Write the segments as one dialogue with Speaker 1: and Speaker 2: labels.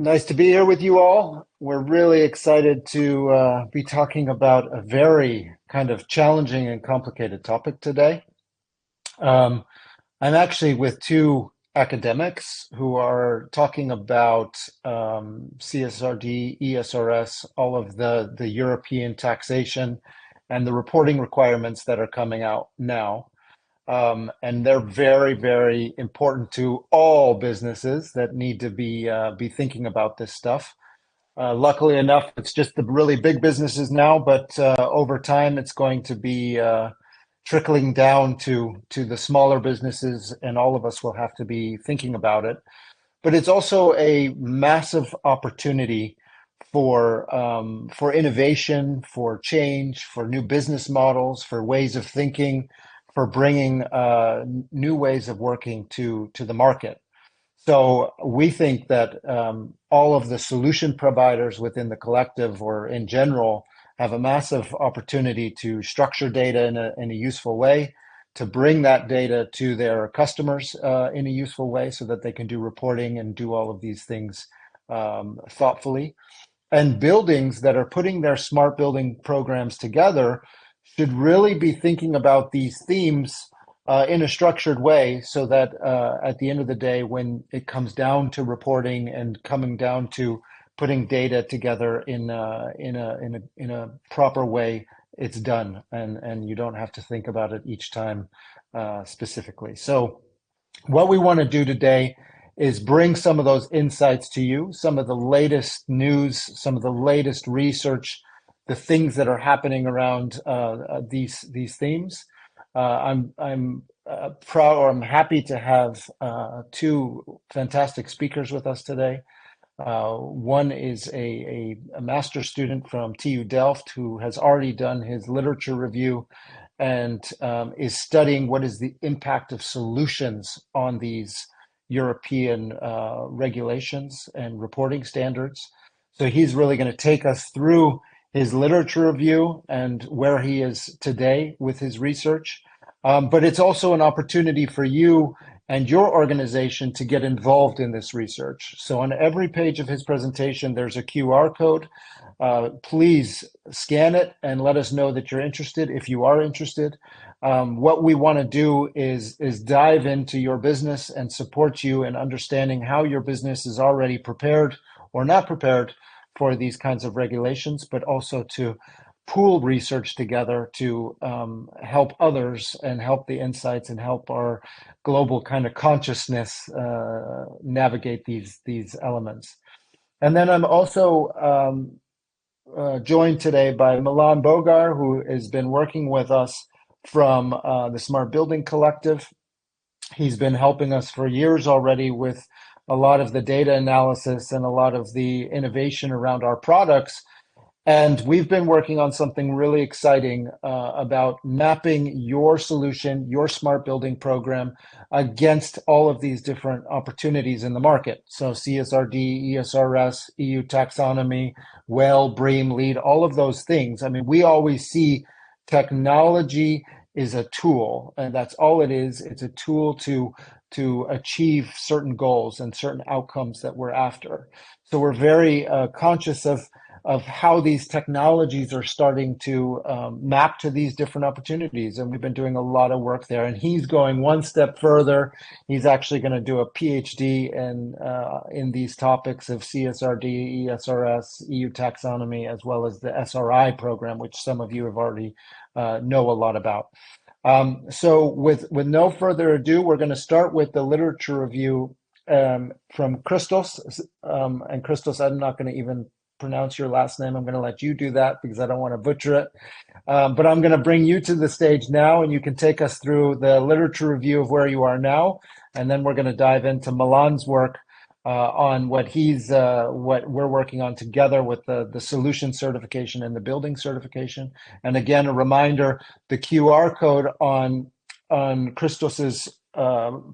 Speaker 1: Nice to be here with you all. We're really excited to be talking about a very kind of challenging and complicated topic today. Um, I'm actually with two academics who are talking about CSRD, ESRS, all of the European taxation and the reporting requirements that are coming out now. And they're very, very important to all businesses that need to be thinking about this stuff. Luckily enough, it's just the really big businesses now, but over time, it's going to be trickling down to the smaller businesses, and all of us will have to be thinking about it. But it's also a massive opportunity for innovation, for change, for new business models, for ways of thinking, for bringing new ways of working to the market. So we think that all of the solution providers within the collective or in general have a massive opportunity to structure data in a useful way, to bring that data to their customers in a useful way so that they can do reporting and do all of these things thoughtfully. And buildings that are putting their smart building programs together should really be thinking about these themes in a structured way so that at the end of the day, when it comes down to reporting and coming down to putting data together in a proper way, it's done, and you don't have to think about it each time specifically. So what we want to do today is bring some of those insights to you, some of the latest news, some of the latest research, the things that are happening around these themes. I'm proud, or I'm happy to have two fantastic speakers with us today. One is a master's student from TU Delft who has already done his literature review and is studying what is the impact of solutions on these European regulations and reporting standards. So he's really going to take us through his literature review and where he is today with his research. But it's also an opportunity for you and your organization to get involved in this research. So on every page of his presentation, there's a QR code. Please scan it and let us know that you're interested if you are interested. What we want to do is dive into your business and support you in understanding how your business is already prepared or not prepared for these kinds of regulations, but also to pool research together to help others and help the insights and help our global kind of consciousness navigate these elements. And then I'm also joined today by Milan Bogar, who has been working with us from the Smart Building Collective. He's been helping us for years already with a lot of the data analysis and a lot of the innovation around our products. And we've been working on something really exciting about mapping your solution, your smart building program against all of these different opportunities in the market. So CSRD, ESRS, EU taxonomy, WELL, BREEAM, LEED, all of those things. I mean, we always see technology is a tool, and that's all it is. It's a tool to achieve certain goals and certain outcomes that we're after. So we're very conscious of how these technologies are starting to map to these different opportunities. And we've been doing a lot of work there. And he's going one step further. He's actually going to do a PhD in these topics of CSRD, ESRS, EU taxonomy, as well as the SRI program, which some of you have already know a lot about. So with no further ado, we're going to start with the literature review from Christos. And Christos, I'm not going to even pronounce your last name. I'm going to let you do that because I don't want to butcher it. But I'm going to bring you to the stage now, and you can take us through the literature review of where you are now. And then we're going to dive into Milan's work on what we're working on together with the solution certification and the building certification. And again, a reminder, the QR code on Christos's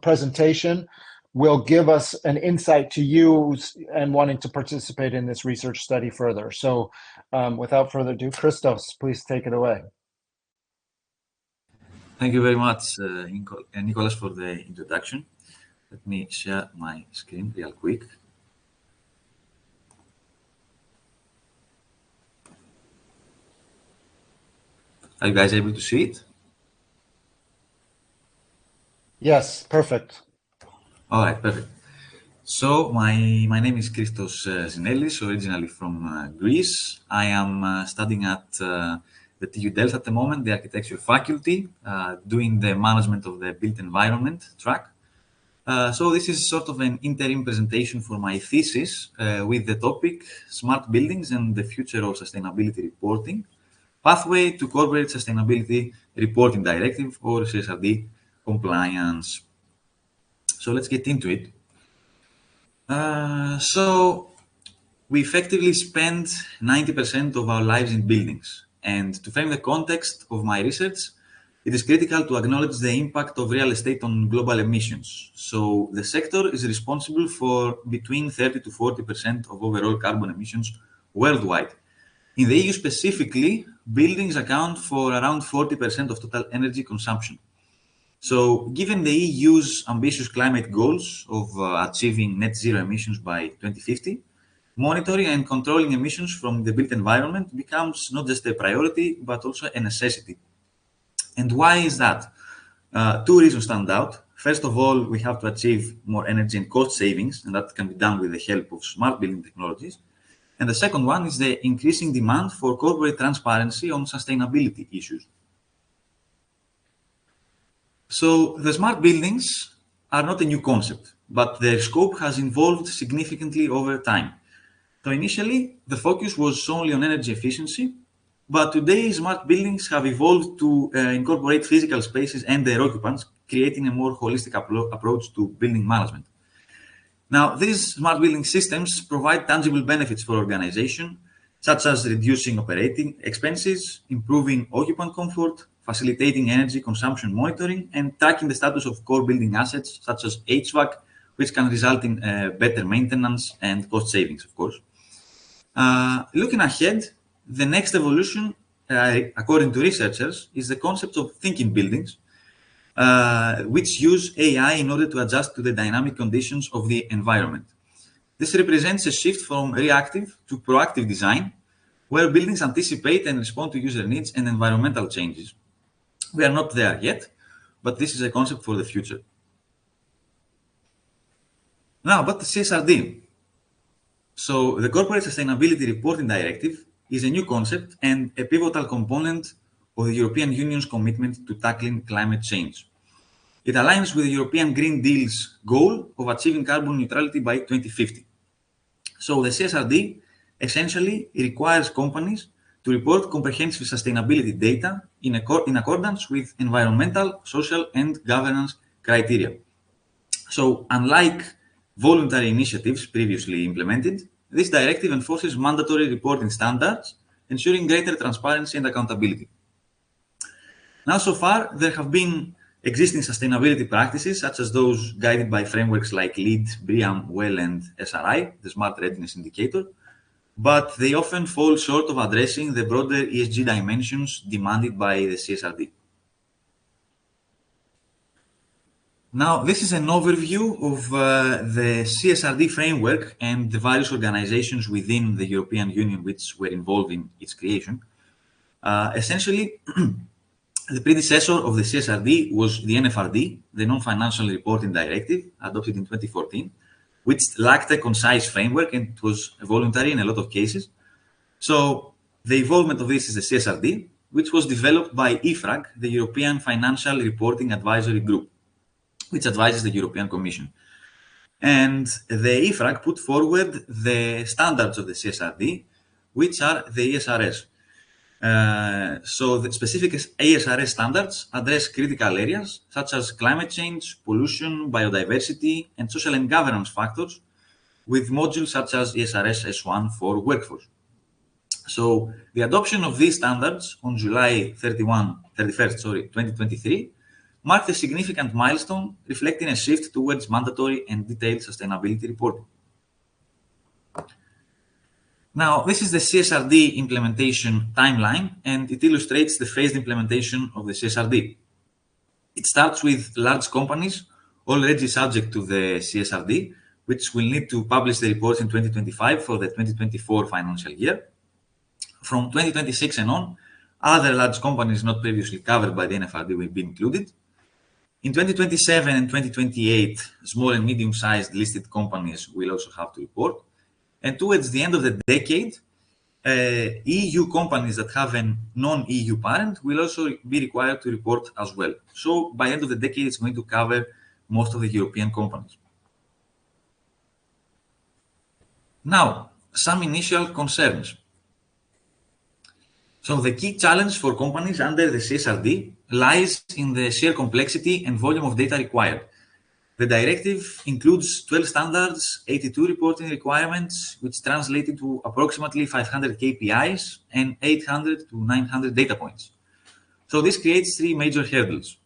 Speaker 1: presentation will give us an insight to you and wanting to participate in this research study further. So without further ado, Christos, please take it away.
Speaker 2: Thank you very much, Nicholas, for the introduction. Let me share my screen real quick. Are you guys able to see it?
Speaker 1: Yes, perfect.
Speaker 2: All right, perfect. So my name is Christos Zinelis, originally from Greece. I am studying at the TU Delft at the moment, the architecture faculty, doing the management of the built environment track. So this is sort of an interim presentation for my thesis with the topic Smart Buildings and the Future of Sustainability Reporting, Pathway to Corporate Sustainability Reporting Directive or CSRD compliance. So let's get into it. So we effectively spend 90% of our lives in buildings. And to frame the context of my research, it is critical to acknowledge the impact of real estate on global emissions. So the sector is responsible for between 30 to 40% of overall carbon emissions worldwide. In the EU specifically, buildings account for around 40% of total energy consumption. So, given the EU's ambitious climate goals of achieving net zero emissions by 2050, monitoring and controlling emissions from the built environment becomes not just a priority, but also a necessity. And why is that? Two reasons stand out. First of all, we have to achieve more energy and cost savings, and that can be done with the help of smart building technologies. And the second one is the increasing demand for corporate transparency on sustainability issues. So the smart buildings are not a new concept, but their scope has evolved significantly over time. So initially, the focus was solely on energy efficiency, but today smart buildings have evolved to incorporate physical spaces and their occupants, creating a more holistic approach to building management. Now, these smart building systems provide tangible benefits for organization, such as reducing operating expenses, improving occupant comfort, facilitating energy consumption monitoring, and tracking the status of core building assets, such as HVAC, which can result in better maintenance and cost savings, of course. Looking ahead, the next evolution, according to researchers, is the concept of thinking buildings, which use AI in order to adjust to the dynamic conditions of the environment. This represents a shift from reactive to proactive design, where buildings anticipate and respond to user needs and environmental changes. We are not there yet, but this is a concept for the future. Now, but the CSRD. So, the Corporate Sustainability Reporting Directive is a new concept and a pivotal component of the European Union's commitment to tackling climate change. It aligns with the European Green Deal's goal of achieving carbon neutrality by 2050. So the CSRD essentially requires companies to report comprehensive sustainability data in accordance with environmental, social, and governance criteria. So unlike voluntary initiatives previously implemented, this directive enforces mandatory reporting standards, ensuring greater transparency and accountability. Now, so far, there have been existing sustainability practices, such as those guided by frameworks like LEED, BREEAM, WELL, and SRI, the Smart Readiness Indicator, but they often fall short of addressing the broader ESG dimensions demanded by the CSRD. Now, this is an overview of the CSRD framework and the various organizations within the European Union which were involved in its creation. Essentially, the predecessor of the CSRD was the NFRD, the Non-Financial Reporting Directive, adopted in 2014, which lacked a concise framework and it was voluntary in a lot of cases. So the involvement of this is the CSRD, which was developed by EFRAG, the European Financial Reporting Advisory Group, which advises the European Commission. And the EFRAG put forward the standards of the CSRD, which are the ESRS. So the specific ESRS standards address critical areas such as climate change, pollution, biodiversity, and social and governance factors, with modules such as ESRS S1 for workforce. So the adoption of these standards on July 31st, 2023, marked a significant milestone, reflecting a shift towards mandatory and detailed sustainability reporting. Now, this is the CSRD implementation timeline, and it illustrates the phased implementation of the CSRD. It starts with large companies already subject to the CSRD, which will need to publish the reports in 2025 for the 2024 financial year. From 2026 and on, Other large companies not previously covered by the NFRD will be included. In 2027 and 2028, small and medium-sized listed companies will also have to report. And towards the end of the decade, EU companies that have a non-EU parent will also be required to report as well. So by the end of the decade, it's going to cover most of the European companies. Now, some initial concerns. So the key challenge for companies under the CSRD lies in the sheer complexity and volume of data required. The directive includes 12 standards, 82 reporting requirements, which translate into approximately 500 KPIs and 800 to 900 data points. So this creates three major hurdles.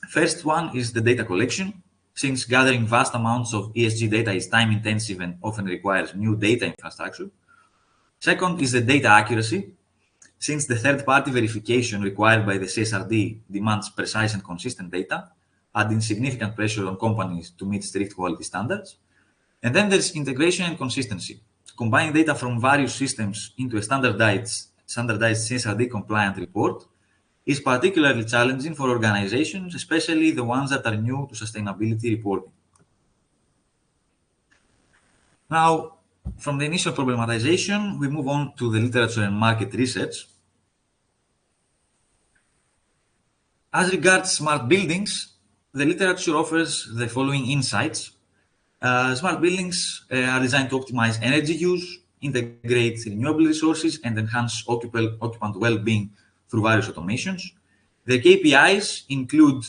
Speaker 2: First one is the data collection, since gathering vast amounts of ESG data is time intensive and often requires new data infrastructure. Second is the data accuracy, since the third-party verification required by the CSRD demands precise and consistent data, adding significant pressure on companies to meet strict quality standards. And then there's integration and consistency. Combining data from various systems into a standardized CSRD-compliant report is particularly challenging for organizations, especially the ones that are new to sustainability reporting. Now, from the initial problematization, we move on to the literature and market research. As regards smart buildings, the literature offers the following insights. Smart buildings are designed to optimize energy use, integrate renewable resources, and enhance occupant well-being through various automations. The KPIs include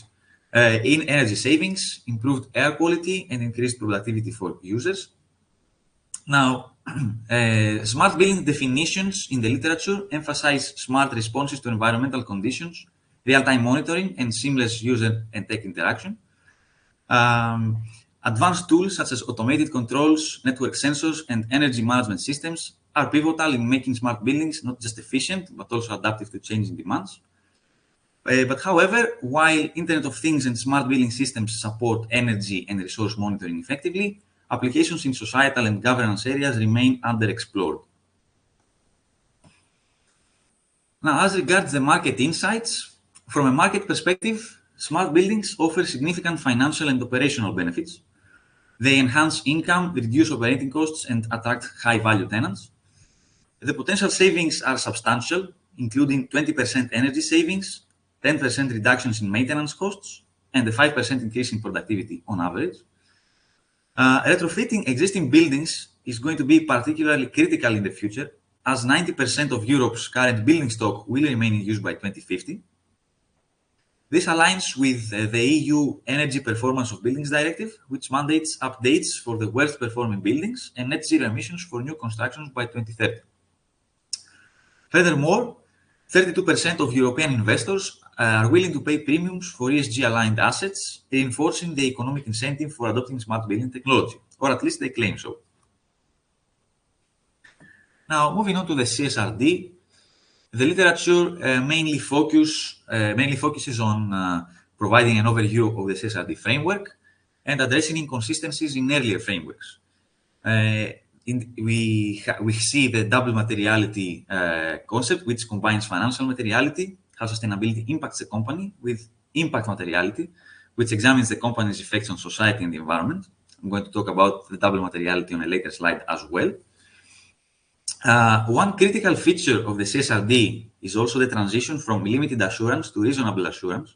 Speaker 2: in energy savings, improved air quality, and increased productivity for users. Now, smart building definitions in the literature emphasize smart responses to environmental conditions, real-time monitoring, and seamless user and tech interaction. Advanced tools such as automated controls, network sensors, and energy management systems are pivotal in making smart buildings not just efficient, but also adaptive to changing demands. But however, while Internet of Things and smart building systems support energy and resource monitoring effectively, applications in societal and governance areas remain underexplored. Now, as regards the market insights, from a market perspective, smart buildings offer significant financial and operational benefits. They enhance income, reduce operating costs, and attract high-value tenants. The potential savings are substantial, including 20% energy savings, 10% reductions in maintenance costs, and a 5% increase in productivity on average. Retrofitting existing buildings is going to be particularly critical in the future, as 90% of Europe's current building stock will remain in use by 2050. This aligns with the EU Energy Performance of Buildings Directive, which mandates updates for the worst performing buildings and net zero emissions for new constructions by 2030. Furthermore, 32% of European investors are willing to pay premiums for ESG-aligned assets, reinforcing the economic incentive for adopting smart building technology, or at least they claim so. Now, moving on to the CSRD, the literature mainly focuses on providing an overview of the CSRD framework and addressing inconsistencies in earlier frameworks. We see the double materiality concept, which combines financial materiality, how sustainability impacts the company, with impact materiality, which examines the company's effects on society and the environment. I'm going to talk about the double materiality on a later slide as well. One critical feature of the CSRD is also the transition from limited assurance to reasonable assurance.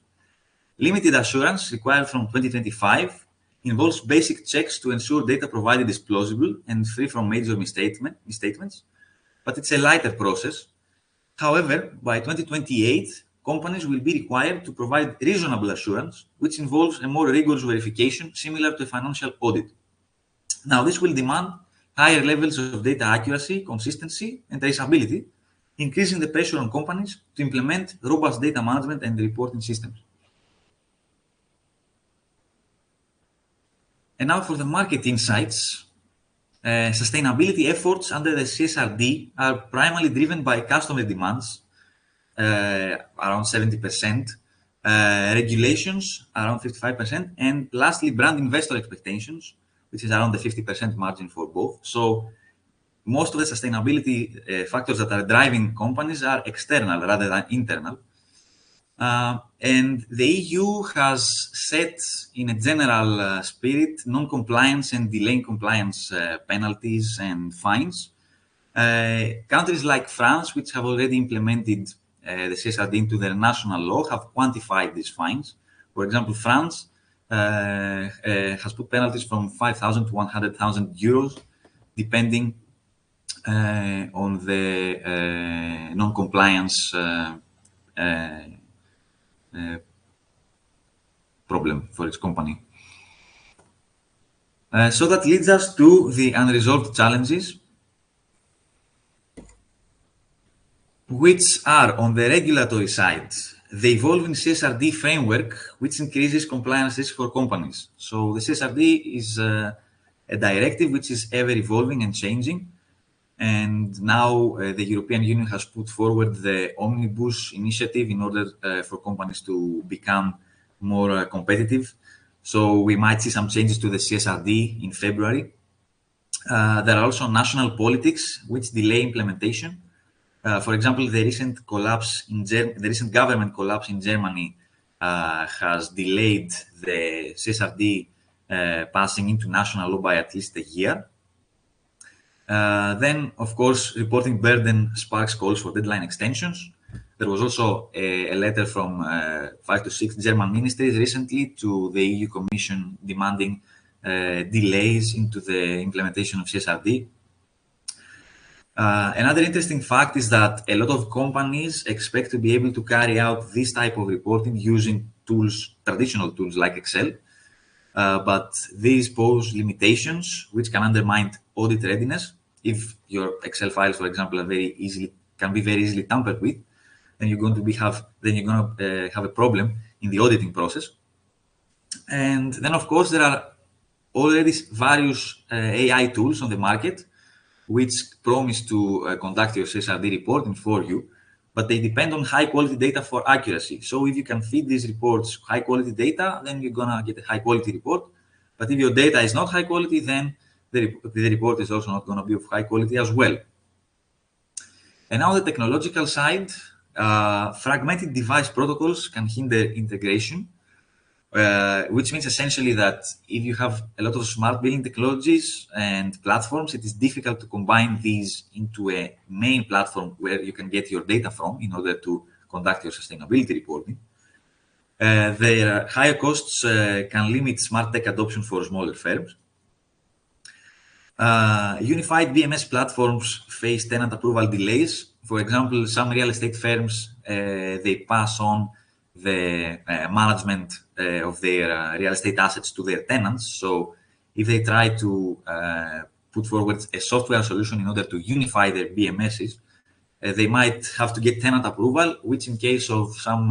Speaker 2: Limited assurance, required from 2025, involves basic checks to ensure data provided is plausible and free from major misstatements, but it's a lighter process. However, by 2028, companies will be required to provide reasonable assurance, which involves a more rigorous verification similar to a financial audit. Now, this will demand higher levels of data accuracy, consistency, and traceability, increasing the pressure on companies to implement robust data management and reporting systems. And now for the market insights. Sustainability efforts under the CSRD are primarily driven by customer demands, around 70%, regulations, around 55%, and lastly, brand investor expectations, which is around the 50% margin for both. So most of the sustainability factors that are driving companies are external rather than internal. And the EU has set, in a general spirit, non-compliance and delaying compliance penalties and fines. Countries like France, which have already implemented the CSRD into their national law, have quantified these fines. For example, France has put penalties from 5,000 to 100,000 euros, depending on the non-compliance problem for its company. So that leads us to the unresolved challenges, which are, on the regulatory side, the evolving CSRD framework, which increases compliance risk for companies. So the CSRD is a directive which is ever evolving and changing. And now the European Union has put forward the Omnibus initiative in order for companies to become more competitive. So we might see some changes to the CSRD in February. There are also national politics which delay implementation. For example, the recent government collapse in Germany has delayed the CSRD passing into national law by at least a year. Then, of course, reporting burden sparks calls for deadline extensions. There was also a letter from 5 to 6 German ministries recently to the EU Commission demanding delays into the implementation of CSRD. Another interesting fact is that a lot of companies expect to be able to carry out this type of reporting using tools, traditional tools like Excel, but these pose limitations which can undermine audit readiness. If your Excel files, for example, can be very easily tampered with, then you're going to have a problem in the auditing process. And then, of course, there are already various AI tools on the market which promise to conduct your CSRD reporting for you, but they depend on high quality data for accuracy. So if you can feed these reports high quality data, then you're gonna get a high quality report. But if your data is not high quality, then the report is also not gonna be of high quality as well. And now the technological side, fragmented device protocols can hinder integration, which means essentially that if you have a lot of smart building technologies and platforms, it is difficult to combine these into a main platform where you can get your data from in order to conduct your sustainability reporting. Their higher costs can limit smart tech adoption for smaller firms. Unified BMS platforms face tenant approval delays. For example, some real estate firms, they pass on the management of their real estate assets to their tenants. So if they try to put forward a software solution in order to unify their BMSs, they might have to get tenant approval, which in case of some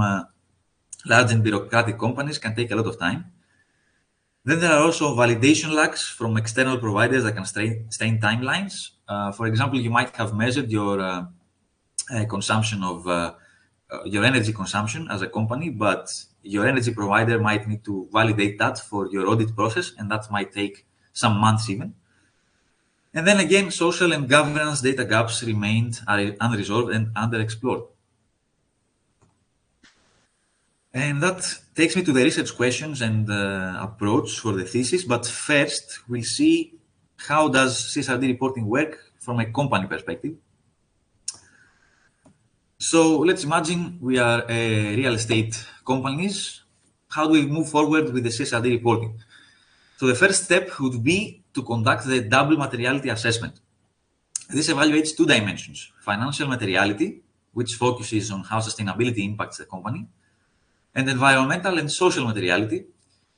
Speaker 2: large and bureaucratic companies can take a lot of time. Then there are also validation lags from external providers that can strain timelines. For example, you might have measured your consumption of your energy consumption as a company, but your energy provider might need to validate that for your audit process, and that might take some months even. And then again, social and governance data gaps remained unresolved and underexplored. And that takes me to the research questions and approach for the thesis. But first, we'll see how does CSRD reporting work from a company perspective. So let's imagine we are a real estate companies. How do we move forward with the CSRD reporting? So the first step would be to conduct the double materiality assessment. This evaluates two dimensions: financial materiality, which focuses on how sustainability impacts the company, and environmental and social materiality,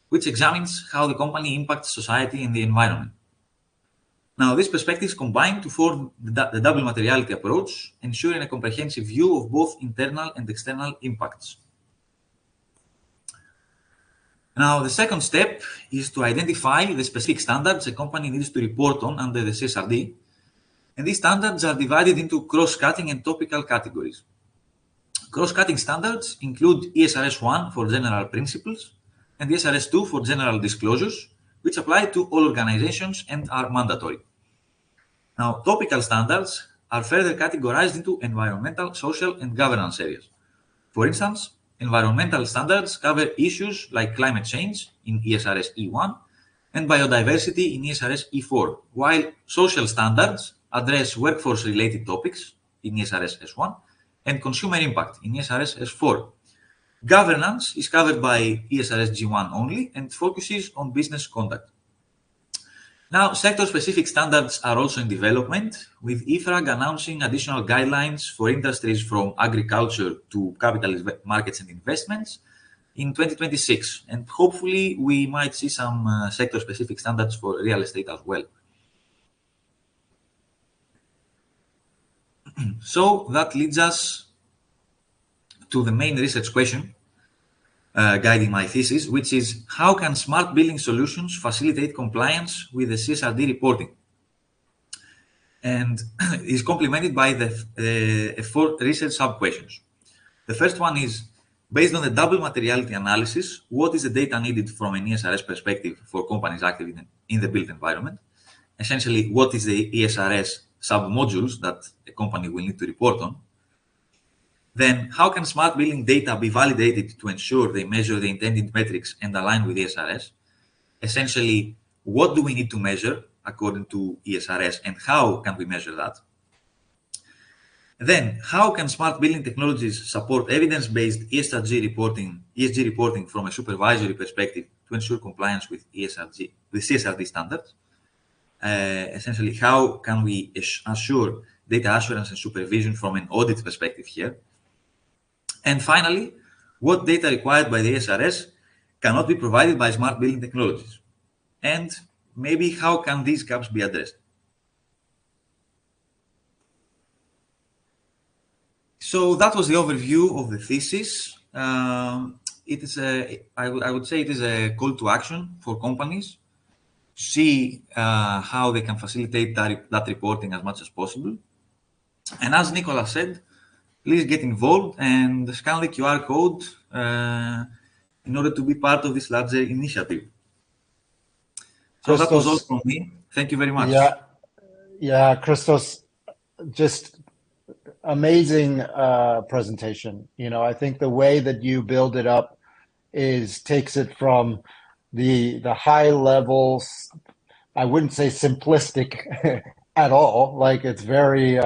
Speaker 2: which examines how the company impacts society and the environment. Now, these perspectives combine to form the double materiality approach, ensuring a comprehensive view of both internal and external impacts. Now, the second step is to identify the specific standards a company needs to report on under the CSRD, and these standards are divided into cross-cutting and topical categories. Cross-cutting standards include ESRS 1 for general principles and ESRS 2 for general disclosures, which apply to all organizations and are mandatory. Now, topical standards are further categorized into environmental, social, and governance areas. For instance, environmental standards cover issues like climate change in ESRS E1 and biodiversity in ESRS E4, while social standards address workforce-related topics in ESRS S1 and consumer impact in ESRS S4. Governance is covered by ESRS G1 only and focuses on business conduct. Now, sector-specific standards are also in development, with IFRAG announcing additional guidelines for industries from agriculture to capital markets and investments in 2026. And hopefully, we might see some sector-specific standards for real estate as well. So that leads us to the main research question guiding my thesis, which is how can smart building solutions facilitate compliance with the CSRD reporting? And is complemented by the four research sub-questions. The first one is, based on the double materiality analysis, what is the data needed from an ESRS perspective for companies active in the built environment? Essentially, what is the ESRS sub-modules that a company will need to report on? Then, how can smart building data be validated to ensure they measure the intended metrics and align with ESRS? Essentially, what do we need to measure according to ESRS and how can we measure that? Then, how can smart building technologies support evidence-based ESG reporting from a supervisory perspective to ensure compliance with CSRD standards? Essentially, how can we assure data assurance and supervision from an audit perspective here? And finally, what data required by the ESRS cannot be provided by smart building technologies? And maybe how can these gaps be addressed? So that was the overview of the thesis. It is I would say it is a call to action for companies. See how they can facilitate that reporting as much as possible. And as Nicola said, please get involved and scan the QR code in order to be part of this larger initiative. So that was all from me. Thank you very much.
Speaker 1: Yeah, Christos, just amazing presentation. You know, I think the way that you build it up takes it from the high levels. I wouldn't say simplistic at all. Like it's very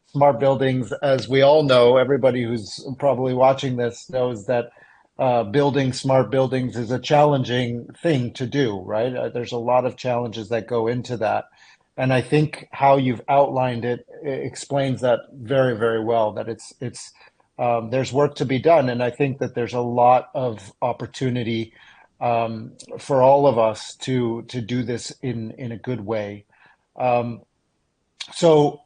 Speaker 1: smart buildings, as we all know. Everybody who's probably watching this knows that building smart buildings is a challenging thing to do, right? There's a lot of challenges that go into that. And I think how you've outlined it explains that very, very well, that there's work to be done. And I think that there's a lot of opportunity for all of us to do this in a good way. So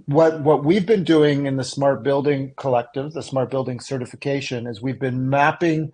Speaker 1: what we've been doing in the Smart Building Collective, the Smart Building Certification, is we've been mapping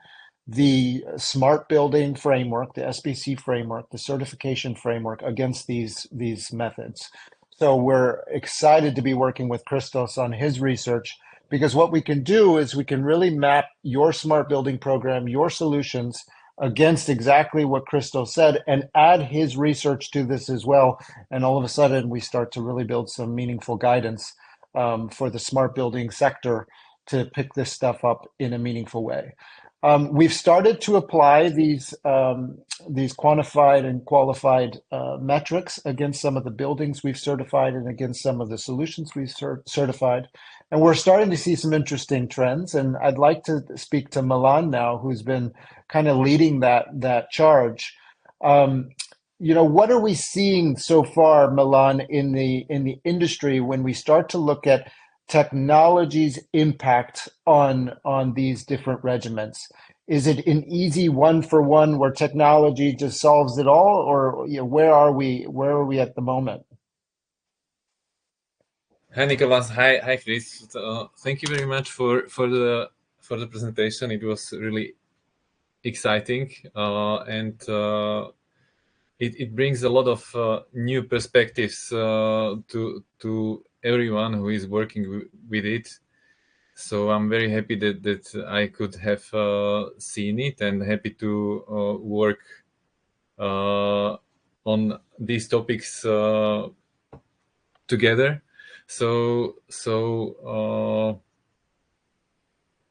Speaker 1: the Smart Building framework, the SBC framework, the certification framework against these methods. So we're excited to be working with Christos on his research, because what we can do is we can really map your smart building program, your solutions against exactly what Christos said, and add his research to this as well. And all of a sudden, we start to really build some meaningful guidance for the smart building sector to pick this stuff up in a meaningful way. We've started to apply these quantified and qualified metrics against some of the buildings we've certified and against some of the solutions we've certified. And we're starting to see some interesting trends. And I'd like to speak to Milan now, who's been kind of leading that charge. What are we seeing so far, Milan, in the industry when we start to look at technology's impact on these different regiments? Is it an easy one-for-one where technology just solves it all, or where are we at the moment?
Speaker 3: Hi Nicholas. Hi Chris. Thank you very much for the presentation. It was really exciting, and it brings a lot of new perspectives to everyone who is working with it. So I'm very happy that I could have seen it, and happy to work on these topics together. So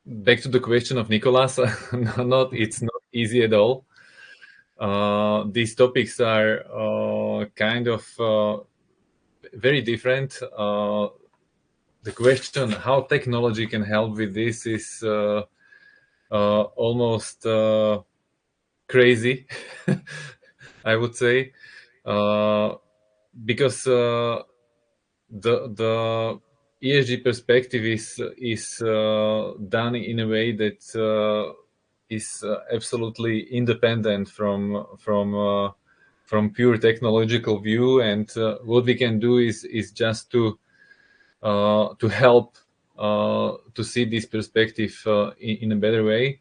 Speaker 3: back to the question of Nicolas, it's not easy at all. These topics are kind of very different. The question how technology can help with this is almost crazy, I would say, because the ESG perspective is done in a way that is absolutely independent from pure technological view, and what we can do is just to help to see this perspective in a better way.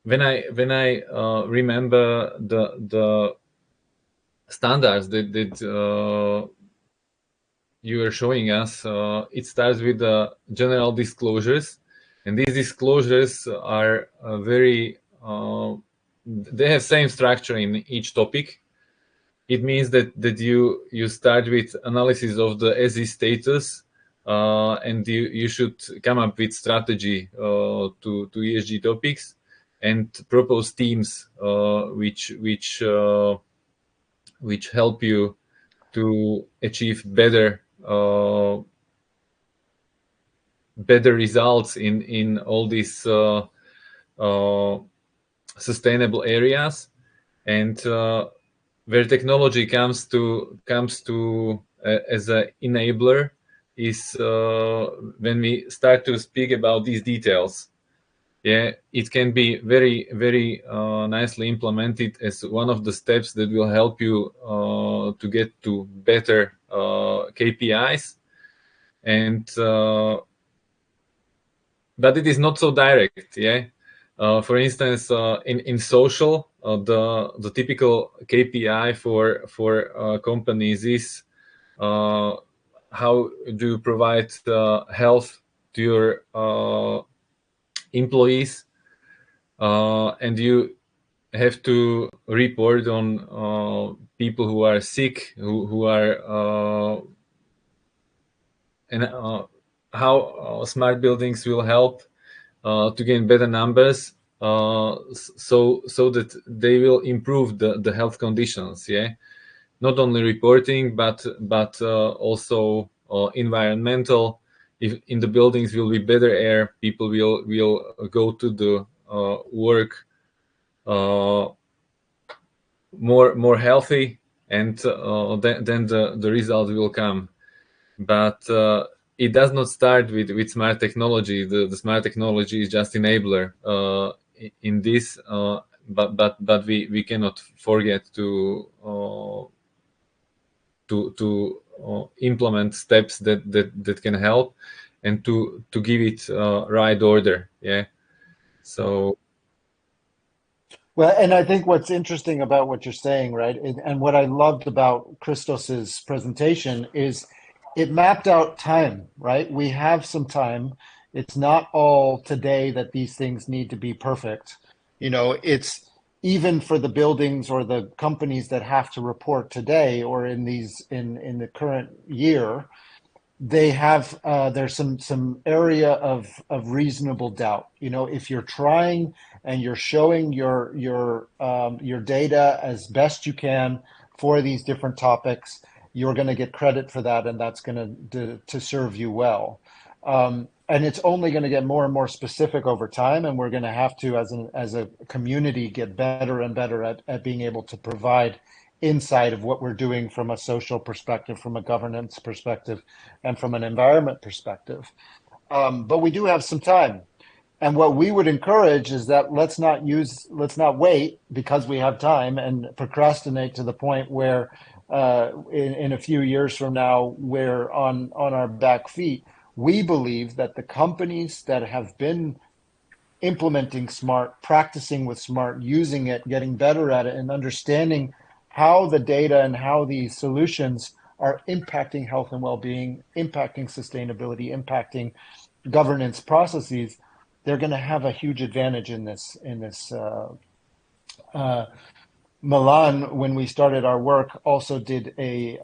Speaker 3: When I remember the standards that you are showing us, it starts with the general disclosures, and these disclosures are very they have same structure in each topic. It means that you start with analysis of the as is status, and you should come up with strategy to ESG topics and propose teams which help you to achieve better results in all these sustainable areas, and where technology comes to as an enabler is when we start to speak about these details. Yeah, it can be very, very nicely implemented as one of the steps that will help you to get to better KPIs, and but it is not so direct. Yeah, for instance, in social, the typical KPI for companies is how do you provide health to your employees, and you have to report on people who are sick, who are and how smart buildings will help to gain better numbers, so that they will improve the health conditions. Yeah, not only reporting but also environmental. If in the buildings will be better air, people will go to the work more healthy, and then the result will come. But it does not start with smart technology. The smart technology is just enabler in this, but we cannot forget to implement steps that can help, and to give it right order. Yeah. So
Speaker 1: Well, and I think what's interesting about what you're saying, right, and what I loved about Christos's presentation is it mapped out time, right? We have some time. It's not all today that these things need to be perfect. You know, it's even for the buildings or the companies that have to report today or in in the current year, they have there's some area of reasonable doubt. You know, if you're trying and you're showing your data as best you can for these different topics, you're going to get credit for that, and that's going to serve you well. And it's only going to get more and more specific over time, and we're going to have to, as a community, get better and better at being able to provide insight of what we're doing from a social perspective, from a governance perspective, and from an environment perspective. But we do have some time. And what we would encourage is that let's not wait because we have time and procrastinate to the point where in a few years from now, we're on our back feet. We believe that the companies that have been implementing smart, practicing with smart, using it, getting better at it, and understanding how the data and how these solutions are impacting health and well-being, impacting sustainability, impacting governance processes, they're going to have a huge advantage in this Milan, when we started our work, also did a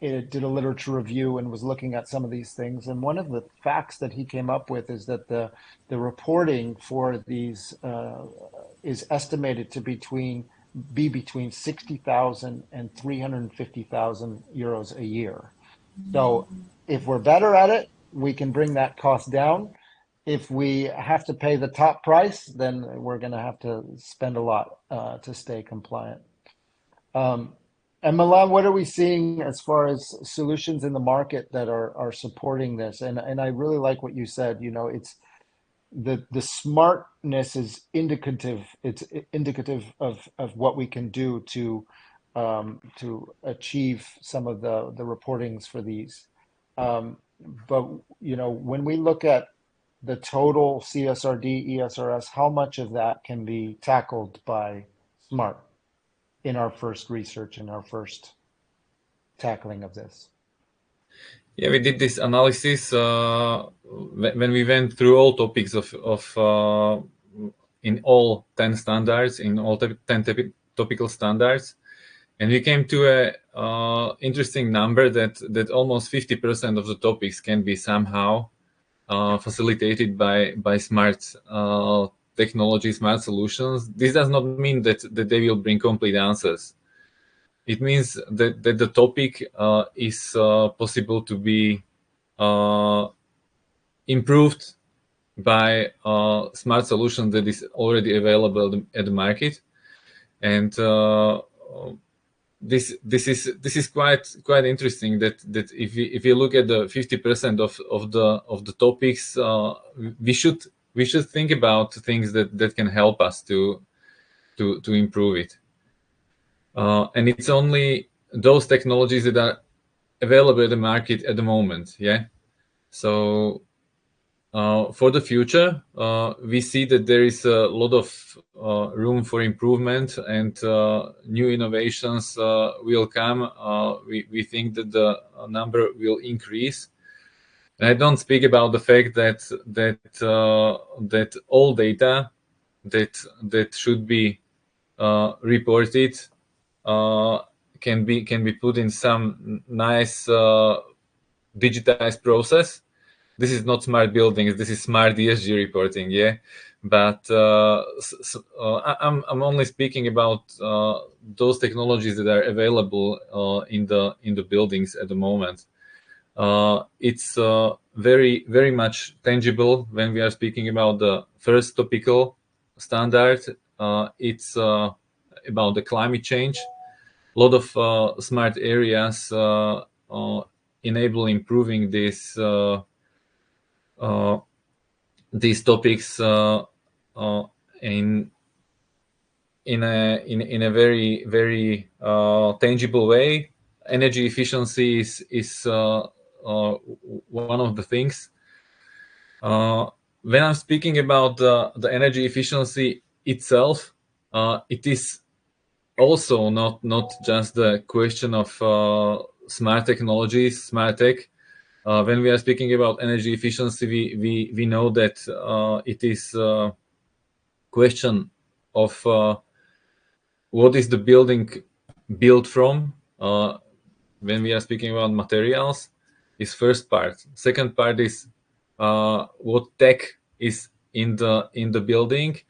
Speaker 1: literature review and was looking at some of these things. And one of the facts that he came up with is that the reporting for these is estimated to be between 60,000 and 350,000 euros a year. So if we're better at it, we can bring that cost down. If we have to pay the top price, then we're going to have to spend a lot to stay compliant. And Milan, what are we seeing as far as solutions in the market that are supporting this? And I really like what you said. You know, it's the smartness is indicative. It's indicative of what we can do to achieve some of the reportings for these. But you know, when we look at the total CSRD, ESRS, how much of that can be tackled by smart in our first research, in our first tackling of this?
Speaker 3: Yeah, we did this analysis when we went through all topics of in all 10 standards, in all 10 topical standards, and we came to a interesting number that almost 50% of the topics can be somehow facilitated by smart technology, smart solutions. This does not mean that they will bring complete answers. It means that the topic is possible to be improved by smart solution that is already available at the market, and this is quite interesting. That if you look at the 50% of the topics, we should think about things that can help us to improve it. And it's only those technologies that are available at the market at the moment. Yeah. So for the future, we see that there is a lot of room for improvement, and new innovations will come. We think that the number will increase. And I don't speak about the fact that all data that should be reported can be put in some nice digitized process. This is not smart buildings. This is smart ESG reporting. Yeah, but I'm only speaking about those technologies that are available in the buildings at the moment. It's very much tangible when we are speaking about the first topical standard. It's about the climate change. A lot of smart areas enable improving these topics in a very tangible way. Energy efficiency is one of the things. When I'm speaking about the energy efficiency itself, it is also not just the question of smart technologies, smart tech. When we are speaking about energy efficiency, we know that it is a question of what is the building built from. When we are speaking about materials, is first part. Second part is what tech is in the building.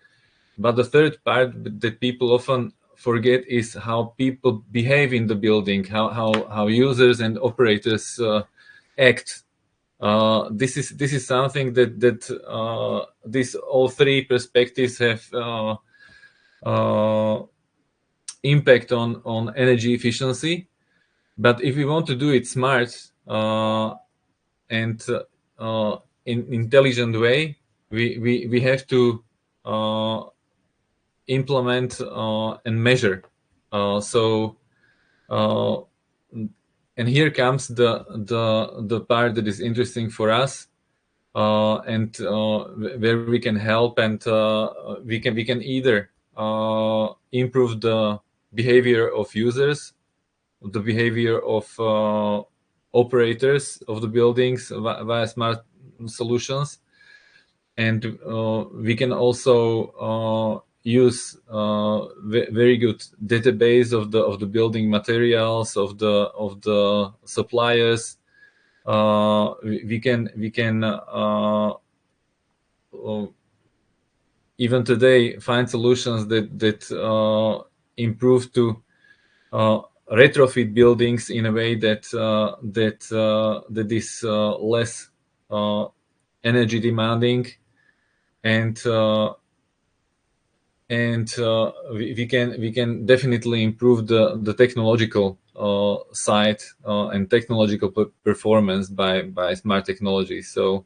Speaker 3: But the third part that people often forget is how people behave in the building, how users and operators act. This is something that these all three perspectives have impact on energy efficiency. But if we want to do it smart and in intelligent way, we have to implement and measure. And here comes the part that is interesting for us, and where we can help, and we can either improve the behavior of users, the behavior of operators of the buildings via smart solutions, and we can also use very good database of the building materials of the suppliers. We can even today find solutions that improve to retrofit buildings in a way that is less energy demanding, and we can definitely improve the technological side and technological performance by smart technology. So,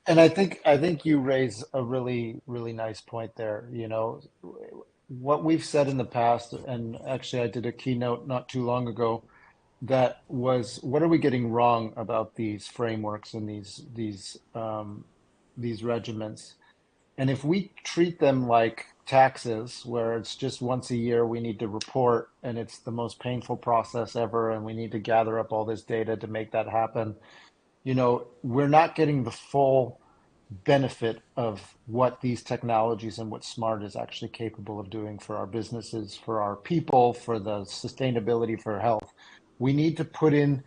Speaker 1: and I think you raise a really nice point there. You know, what we've said in the past, and actually I did a keynote not too long ago that was, what are we getting wrong about these frameworks and these regiments? And if we treat them like taxes, where it's just once a year we need to report, and it's the most painful process ever, and we need to gather up all this data to make that happen, you know, we're not getting the full benefit of what these technologies and what smart is actually capable of doing for our businesses, for our people, for the sustainability, for health. We need to put in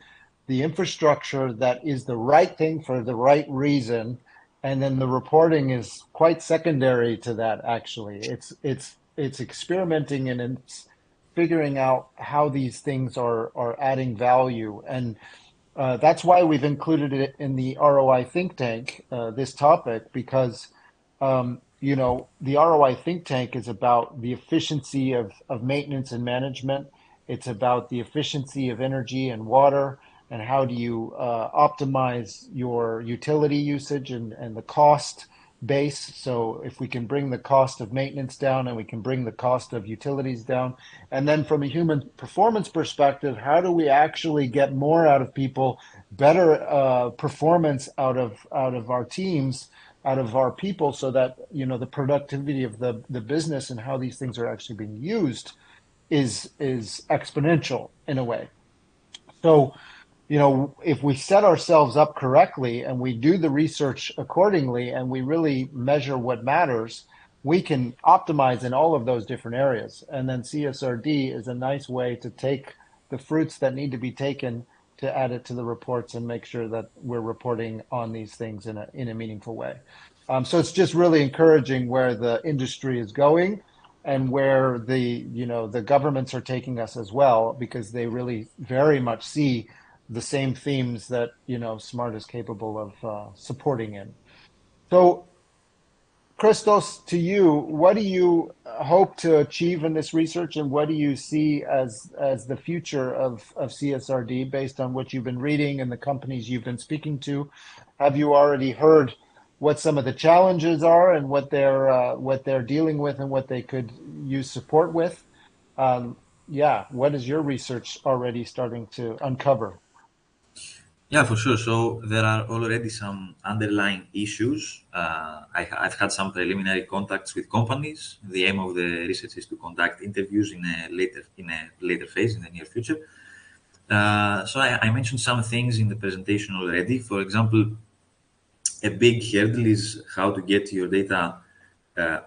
Speaker 1: the infrastructure that is the right thing for the right reason, and then the reporting is quite secondary to that. Actually, it's experimenting, and it's figuring out how these things are adding value. And that's why we've included it in the ROI Think Tank, this topic, because you know, the ROI Think Tank is about the efficiency of maintenance and management. It's about the efficiency of energy and water, and how do you optimize your utility usage and the cost base. So if we can bring the cost of maintenance down, and we can bring the cost of utilities down, and then from a human performance perspective, how do we actually get more out of people, better performance out of our teams, out of our people, so that, you know, the productivity of the business and how these things are actually being used is exponential in a way. So, you know, if we set ourselves up correctly and we do the research accordingly and we really measure what matters, we can optimize in all of those different areas. And then CSRD is a nice way to take the fruits that need to be taken to add it to the reports and make sure that we're reporting on these things in a meaningful way. So it's just really encouraging where the industry is going, and where the governments are taking us as well, because they really very much see the same themes that, you know, smart is capable of supporting in. So, Christos, to you, what do you hope to achieve in this research, and what do you see as the future of CSRD based on what you've been reading and the companies you've been speaking to? Have you already heard what some of the challenges are, and what they're dealing with, and what they could use support with? What is your research already starting to uncover?
Speaker 2: Yeah, for sure. So there are already some underlying issues. I've had some preliminary contacts with companies. The aim of the research is to conduct interviews in a later phase, in the near future. So I mentioned some things in the presentation already. For example, a big hurdle is how to get your data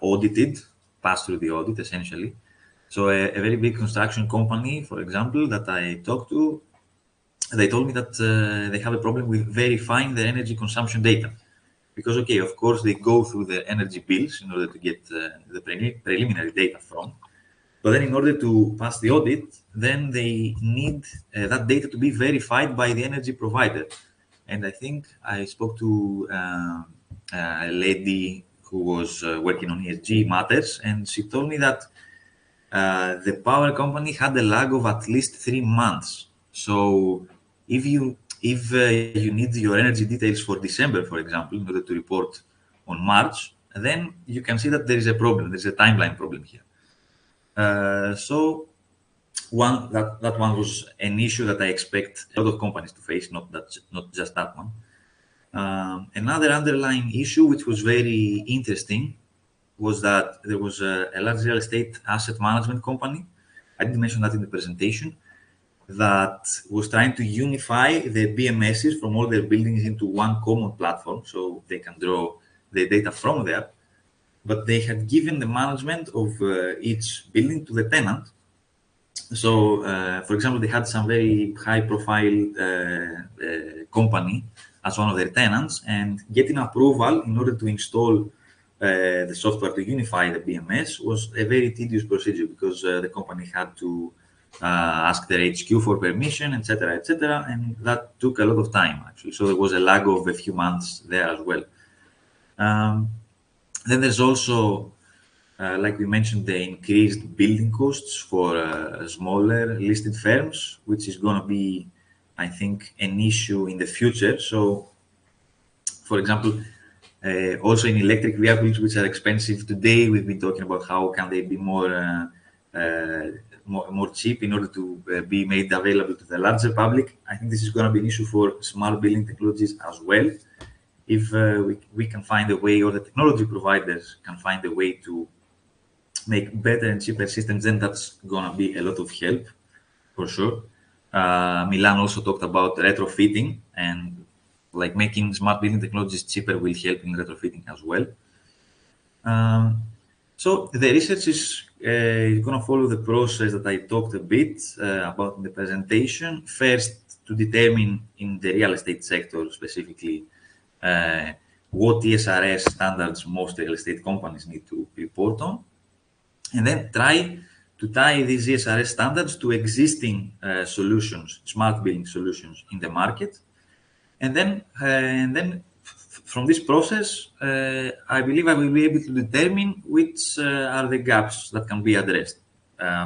Speaker 2: audited, pass through the audit, essentially. So a very big construction company, for example, that I talked to, they told me that they have a problem with verifying their energy consumption data. Because, okay, of course, they go through their energy bills in order to get the preliminary data from. But then in order to pass the audit, then they need that data to be verified by the energy provider. And I think I spoke to a lady who was working on ESG matters, and she told me that the power company had a lag of at least 3 months. So if you need your energy details for December, for example, in order to report on March, then you can see that there is a problem. There's a timeline problem here. So that one was an issue that I expect a lot of companies to face, not just that one. Another underlying issue, which was very interesting, was that there was a large real estate asset management company. I didn't mention that in the presentation, that was trying to unify the BMSs from all their buildings into one common platform, so they can draw the data from there. but they had given the management of each building to the tenant. So, for example, they had some very high-profile company as one of their tenants, and getting approval in order to install the software to unify the BMS was a very tedious procedure, because the company had to ask their HQ for permission, etc., etc., and that took a lot of time, actually. So there was a lag of a few months there as well. Then there's also, like we mentioned, the increased building costs for smaller listed firms, which is going to be, I think, an issue in the future. So, for example, also in electric vehicles, which are expensive today, we've been talking about how can they be more cheap in order to be made available to the larger public. I think this is going to be an issue for smart building technologies as well. If we can find a way, or the technology providers can find a way to make better and cheaper systems, then that's going to be a lot of help, for sure. Milan also talked about retrofitting, and like making smart building technologies cheaper will help in retrofitting as well. So the research is going to follow the process that I talked a bit about in the presentation. First, to determine in the real estate sector specifically what ESRS standards most real estate companies need to report on, and then try to tie these ESRS standards to existing solutions, smart building solutions in the market. And then from this process, I believe I will be able to determine which are the gaps that can be addressed.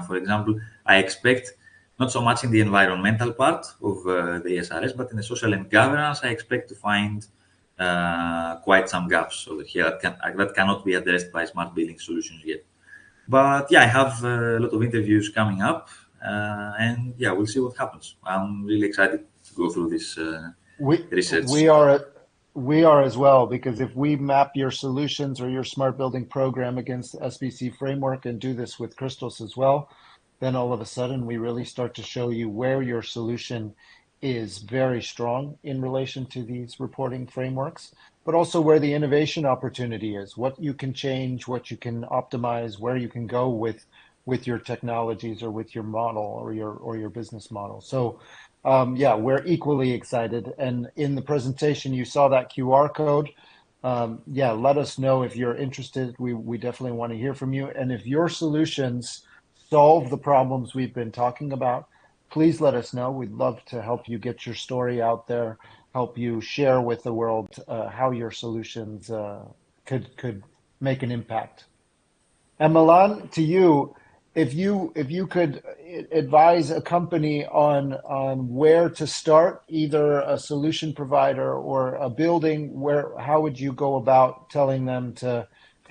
Speaker 2: For example, I expect not so much in the environmental part of the ESRS, but in the social and governance, I expect to find quite some gaps over here that cannot be addressed by smart building solutions yet. But yeah, I have a lot of interviews coming up, and yeah, we'll see what happens. I'm really excited to go through this research.
Speaker 1: We are as well, because if we map your solutions or your smart building program against the SBC framework and do this with Christos as well, then all of a sudden we really start to show you where your solution is very strong in relation to these reporting frameworks, but also where the innovation opportunity is, what you can change, what you can optimize, where you can go with your technologies or with your model or your business model. So yeah, we're equally excited. And in the presentation, you saw that QR code. Yeah, let us know if you're interested. We definitely want to hear from you. And if your solutions solve the problems we've been talking about, please let us know. We'd love to help you get your story out there, help you share with the world how your solutions could make an impact. And Milan, to you, if you could advise a company on where to start, either a solution provider or a building, how would you go about telling them to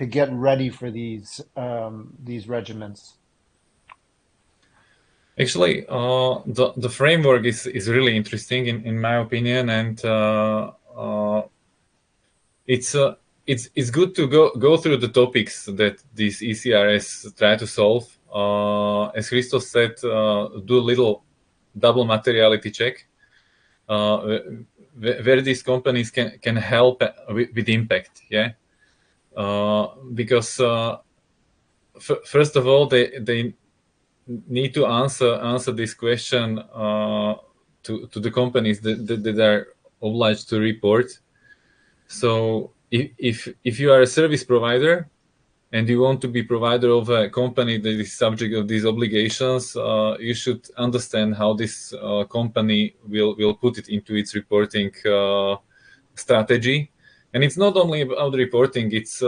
Speaker 1: get ready for these regimens?
Speaker 3: Actually, the framework is really interesting in my opinion, and it's good to go through the topics that these ESRS try to solve. As Christos said, do a little double materiality check, where these companies can help with impact. Yeah, because first of all, they need to answer this question to the companies that are obliged to report. So if you are a service provider and you want to be provider of a company that is subject of these obligations, you should understand how this company will put it into its reporting strategy. And it's not only about reporting; it's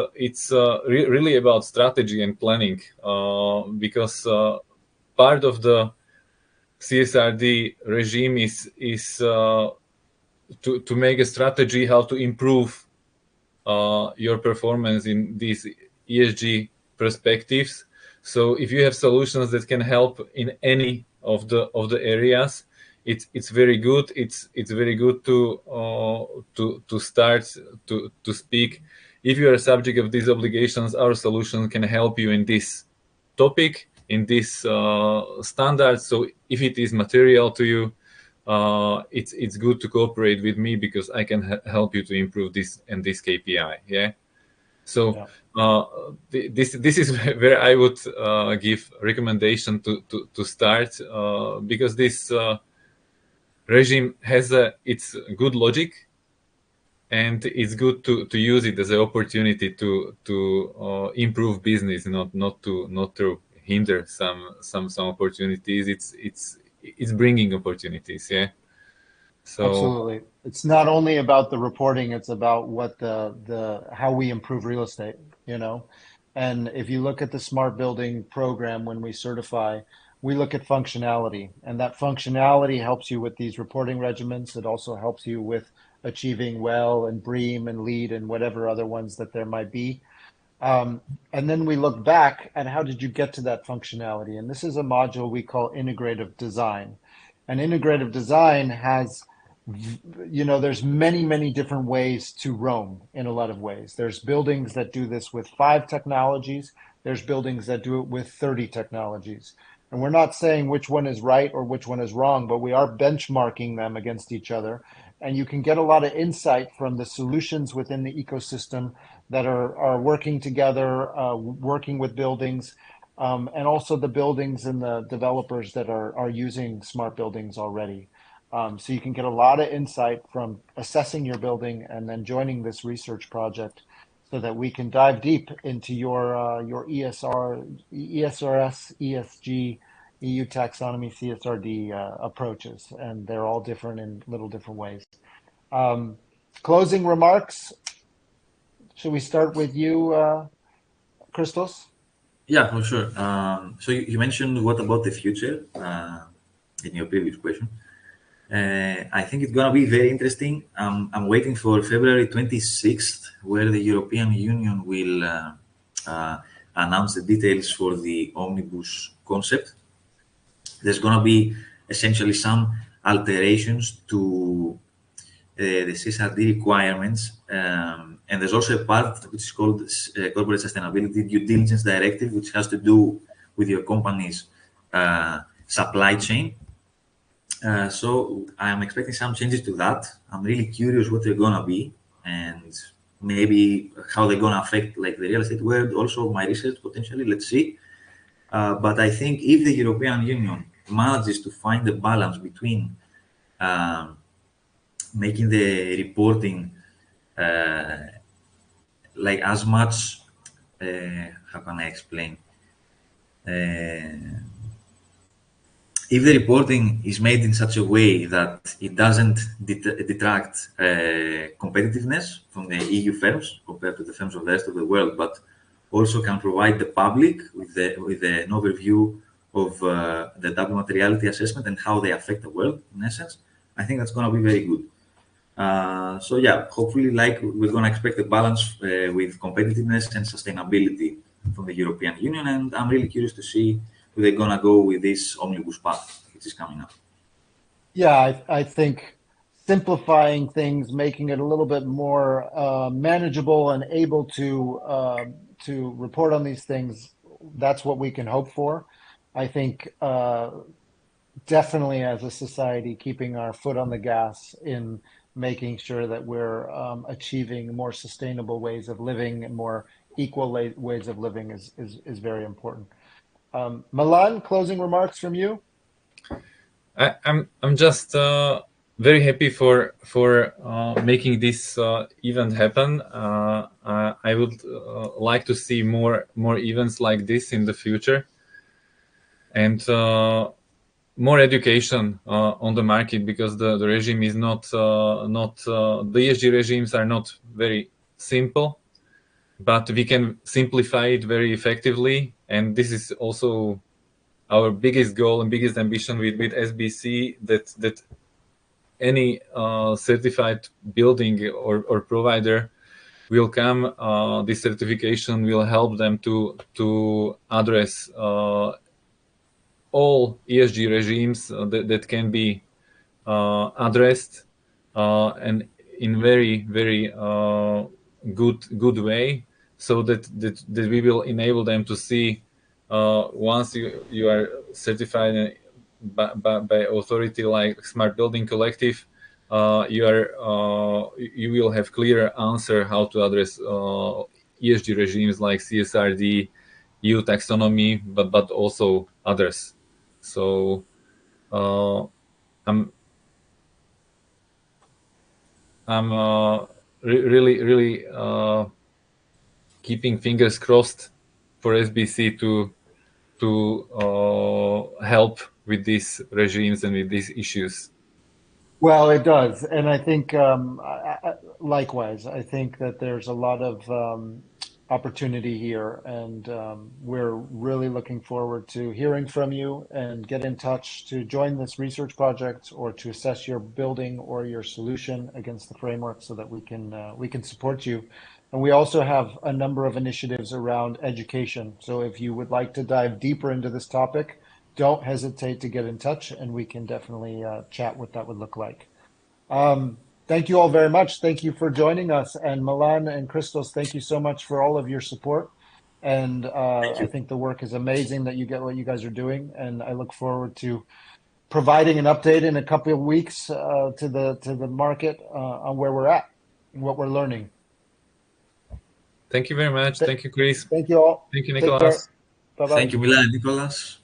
Speaker 3: really about strategy and planning, because part of the CSRD regime is to make a strategy how to improve your performance in these ESG perspectives. So if you have solutions that can help in any of the areas, it's very good. It's very good to start to speak. If you are a subject of these obligations, our solution can help you in this topic, in this standard. So if it is material to you, it's good to cooperate with me, because I can help you to improve this and this KPI. Yeah. So this is where I would give recommendation to start, because this regime has its good logic, and it's good to use it as an opportunity to improve business, not to hinder some opportunities. It's bringing opportunities. Yeah. So
Speaker 1: Absolutely. It's not only about the reporting, it's about what the how we improve real estate, you know. And if you look at the smart building program when we certify, we look at functionality, and that functionality helps you with these reporting regimens. It also helps you with achieving WELL and BREEAM and LEED and whatever other ones that there might be. And then we look back at how did you get to that functionality? And this is a module we call integrative design. And integrative design has, you know, there's many different ways to roam in a lot of ways. There's buildings that do this with 5 technologies. There's buildings that do it with 30 technologies. And we're not saying which one is right or which one is wrong, but we are benchmarking them against each other. And you can get a lot of insight from the solutions within the ecosystem that are working together, working with buildings, and also the buildings and the developers that are using smart buildings already. So you can get a lot of insight from assessing your building and then joining this research project, so that we can dive deep into your ESRS, ESG, EU taxonomy, CSRD approaches, and they're all different in little different ways. Closing remarks. Should we start with you, Christos?
Speaker 2: Yeah, for sure. So you mentioned what about the future in your previous question. I think it's gonna be very interesting. I'm waiting for February 26th, where the European Union will announce the details for the omnibus concept. There's gonna be essentially some alterations to the CSRD requirements, and there's also a part which is called Corporate Sustainability Due Diligence Directive, which has to do with your company's supply chain. So I'm expecting some changes to that. I'm really curious what they're gonna be, and maybe how they're gonna affect like the real estate world, also my research potentially. Let's see. But I think if the European Union manages to find the balance between making the reporting like as much, how can I explain? If the reporting is made in such a way that it doesn't detract competitiveness from the EU firms compared to the firms of the rest of the world, but also can provide the public with an overview of the double materiality assessment and how they affect the world, in essence, I think that's going to be very good. So yeah, hopefully, like we're going to expect a balance with competitiveness and sustainability from the European Union, and I'm really curious to see who they're going to go with this omnibus path, which is coming up.
Speaker 1: Yeah, I think simplifying things, making it a little bit more manageable and able to report on these things, that's what we can hope for. I think definitely as a society, keeping our foot on the gas in making sure that we're achieving more sustainable ways of living and more equal ways of living is very important. Milan, closing remarks from you?
Speaker 3: I'm just very happy for making this event happen. I would like to see more events like this in the future, and more education on the market, because the regime is not the ESG regimes are not very simple, but we can simplify it very effectively, and this is also our biggest goal and biggest ambition with SBC, that any certified building or provider will come. This certification will help them to address all ESG regimes that can be addressed, and in very good way, so that we will enable them to see, once you are certified by authority like Smart Building Collective, you will have clear answer how to address ESG regimes like CSRD, EU taxonomy, but also others. So I'm really keeping fingers crossed for SBC to help with these regimes and with these issues.
Speaker 1: Well, it does. And I think, likewise, I think that there's a lot of opportunity here. And we're really looking forward to hearing from you, and get in touch to join this research project or to assess your building or your solution against the framework, so that we can support you. And we also have a number of initiatives around education. So if you would like to dive deeper into this topic, don't hesitate to get in touch, and we can definitely chat what that would look like. Thank you all very much. Thank you for joining us. And Milan and Christos, thank you so much for all of your support. And I think the work is amazing that you get what you guys are doing. And I look forward to providing an update in a couple of weeks to the market on where we're at and what we're learning.
Speaker 3: Thank you very much. Thank you, Chris.
Speaker 1: Thank you all.
Speaker 3: Thank you,
Speaker 1: Take care.
Speaker 3: Nicholas.
Speaker 1: Bye-bye.
Speaker 2: Thank you, Milan and Nicholas.